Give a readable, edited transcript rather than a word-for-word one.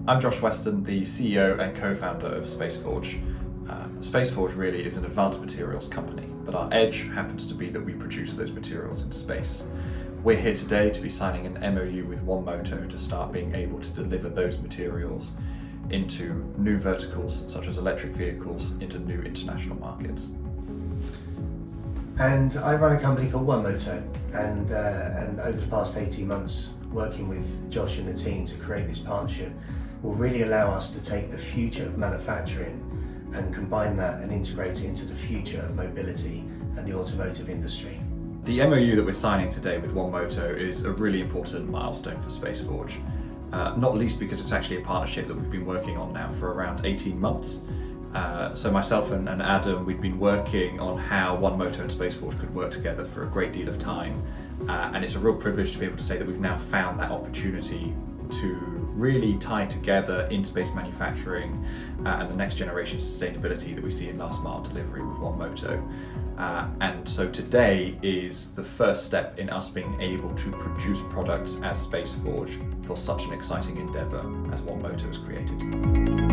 I'm Josh Weston, the CEO and co-founder of SpaceForge. SpaceForge really is an advanced materials company, but our edge happens to be that we produce those materials in space. We're here today to be signing an MOU with One Moto to start being able to deliver those materials into new verticals, such as electric vehicles, into new international markets. And I run a company called One Moto, and over the past 18 months, working with Josh and the team to create this partnership will really allow us to take the future of manufacturing and combine that and integrate it into the future of mobility and the automotive industry. The MOU that we're signing today with One Moto is a really important milestone for SpaceForge, not least because it's actually a partnership that we've been working on now for around 18 months. So myself and Adam, we'd been working on how One Moto and SpaceForge could work together for a great deal of time, and it's a real privilege to be able to say that we've now found that opportunity to really tie together in-space manufacturing and the next generation sustainability that we see in last mile delivery with One Moto. And so today is the first step in us being able to produce products as SpaceForge for such an exciting endeavour as One Moto has created.